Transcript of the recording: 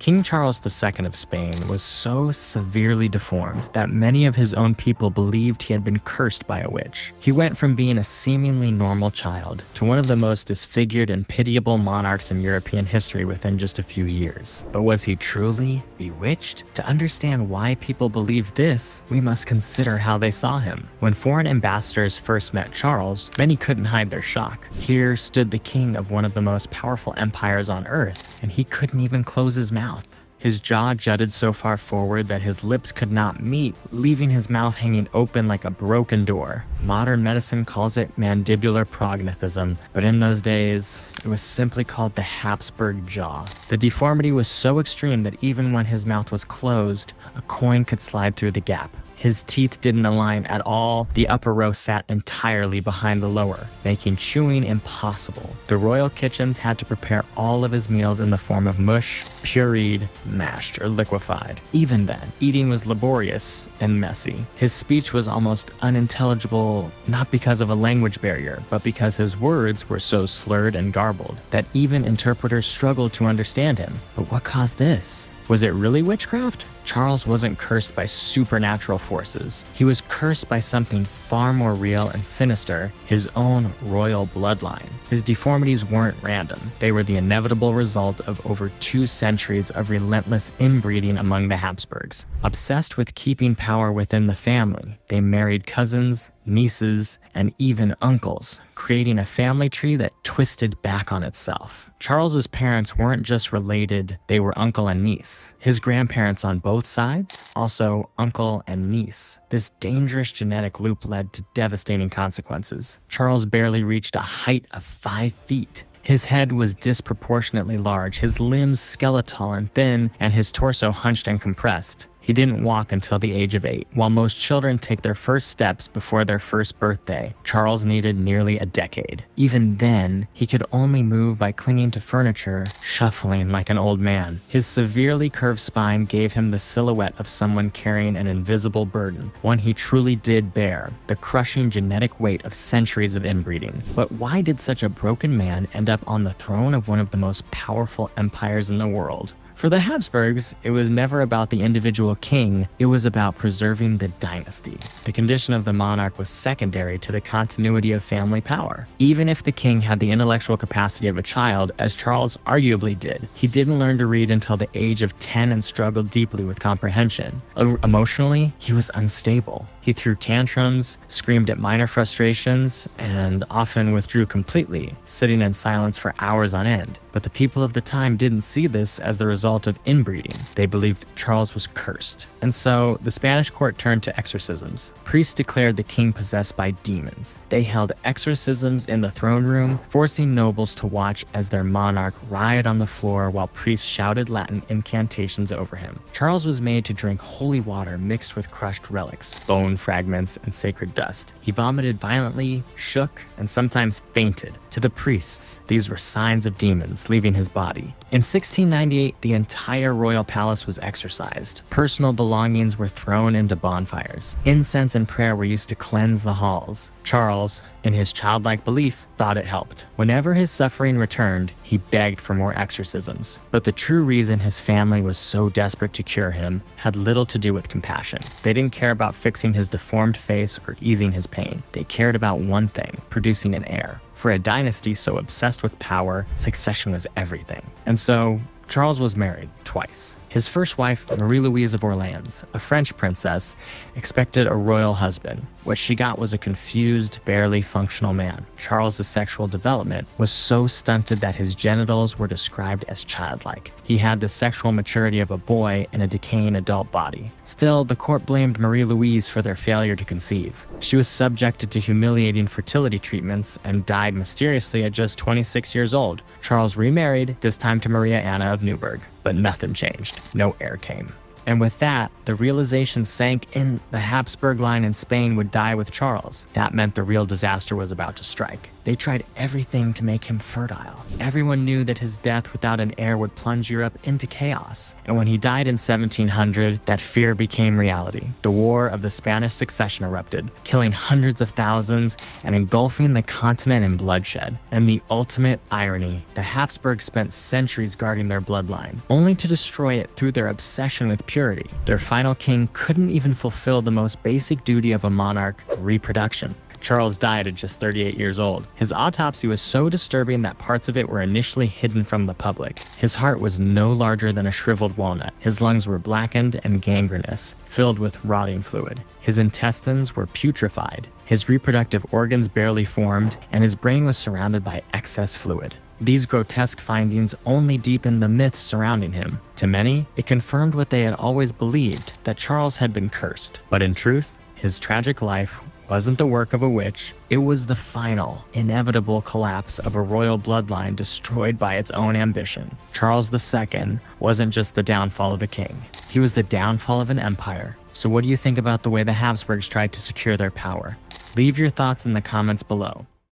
King Charles II of Spain was so severely deformed that many of his own people believed he had been cursed by a witch. He went from being a seemingly normal child to one of the most disfigured and pitiable monarchs in European history within just a few years. But was he truly bewitched? To understand why people believed this, we must consider how they saw him. When foreign ambassadors first met Charles, many couldn't hide their shock. Here stood the king of one of the most powerful empires on earth, and he couldn't even close his mouth. His jaw jutted so far forward that his lips could not meet, leaving his mouth hanging open like a broken door. Modern medicine calls it mandibular prognathism, but in those days, it was simply called the Habsburg jaw. The deformity was so extreme that even when his mouth was closed, a coin could slide through the gap. His teeth didn't align at all. The upper row sat entirely behind the lower, making chewing impossible. The royal kitchens had to prepare all of his meals in the form of mush, pureed, mashed, or liquefied. Even then, eating was laborious and messy. His speech was almost unintelligible, not because of a language barrier, but because his words were so slurred and garbled that even interpreters struggled to understand him. But what caused this? Was it really witchcraft? Charles wasn't cursed by supernatural forces. He was cursed by something far more real and sinister, his own royal bloodline. His deformities weren't random. They were the inevitable result of over 2 centuries of relentless inbreeding among the Habsburgs. Obsessed with keeping power within the family, they married cousins, nieces, and even uncles, creating a family tree that twisted back on itself. Charles's parents weren't just related, they were uncle and niece. His grandparents on both sides, also uncle and niece. This dangerous genetic loop led to devastating consequences. Charles barely reached a height of 5 feet. His head was disproportionately large, his limbs skeletal and thin, and his torso hunched and compressed. He didn't walk until the age of 8. While most children take their first steps before their first birthday, Charles needed nearly a decade. Even then, he could only move by clinging to furniture, shuffling like an old man. His severely curved spine gave him the silhouette of someone carrying an invisible burden, one he truly did bear, the crushing genetic weight of centuries of inbreeding. But why did such a broken man end up on the throne of one of the most powerful empires in the world? For the Habsburgs, it was never about the individual king, it was about preserving the dynasty. The condition of the monarch was secondary to the continuity of family power. Even if the king had the intellectual capacity of a child, as Charles arguably did, he didn't learn to read until the age of 10 and struggled deeply with comprehension. Emotionally, he was unstable. He threw tantrums, screamed at minor frustrations, and often withdrew completely, sitting in silence for hours on end. But the people of the time didn't see this as the result of inbreeding. They believed Charles was cursed. And so the Spanish court turned to exorcisms. Priests declared the king possessed by demons. They held exorcisms in the throne room, forcing nobles to watch as their monarch writhed on the floor while priests shouted Latin incantations over him. Charles was made to drink holy water mixed with crushed relics, bone fragments, and sacred dust. He vomited violently, shook, and sometimes fainted. To the priests, these were signs of demons leaving his body. In 1698, the entire royal palace was exorcised. Personal belongings were thrown into bonfires. Incense and prayer were used to cleanse the halls. Charles, in his childlike belief, thought it helped. Whenever his suffering returned, he begged for more exorcisms. But the true reason his family was so desperate to cure him had little to do with compassion. They didn't care about fixing his deformed face or easing his pain. They cared about one thing: producing an heir. For a dynasty so obsessed with power, succession was everything. And so, Charles was married twice. His first wife, Marie-Louise of Orleans, a French princess, expected a royal husband. What she got was a confused, barely functional man. Charles's sexual development was so stunted that his genitals were described as childlike. He had the sexual maturity of a boy in a decaying adult body. Still, the court blamed Marie-Louise for their failure to conceive. She was subjected to humiliating fertility treatments and died mysteriously at just 26 years old. Charles remarried, this time to Maria Anna of Neuburg. But nothing changed. No heir came. And with that, the realization sank in: the Habsburg line in Spain would die with Charles. That meant the real disaster was about to strike. They tried everything to make him fertile. Everyone knew that his death without an heir would plunge Europe into chaos. And when he died in 1700, that fear became reality. The War of the Spanish Succession erupted, killing hundreds of thousands and engulfing the continent in bloodshed. And the ultimate irony, the Habsburgs spent centuries guarding their bloodline, only to destroy it through their obsession with purity. Their final king couldn't even fulfill the most basic duty of a monarch, reproduction. Charles died at just 38 years old. His autopsy was so disturbing that parts of it were initially hidden from the public. His heart was no larger than a shriveled walnut. His lungs were blackened and gangrenous, filled with rotting fluid. His intestines were putrefied. His reproductive organs barely formed, and his brain was surrounded by excess fluid. These grotesque findings only deepened the myths surrounding him. To many, it confirmed what they had always believed, that Charles had been cursed. But in truth, his tragic life wasn't the work of a witch. It was the final, inevitable collapse of a royal bloodline destroyed by its own ambition. Charles II wasn't just the downfall of a king. He was the downfall of an empire. So what do you think about the way the Habsburgs tried to secure their power? Leave your thoughts in the comments below.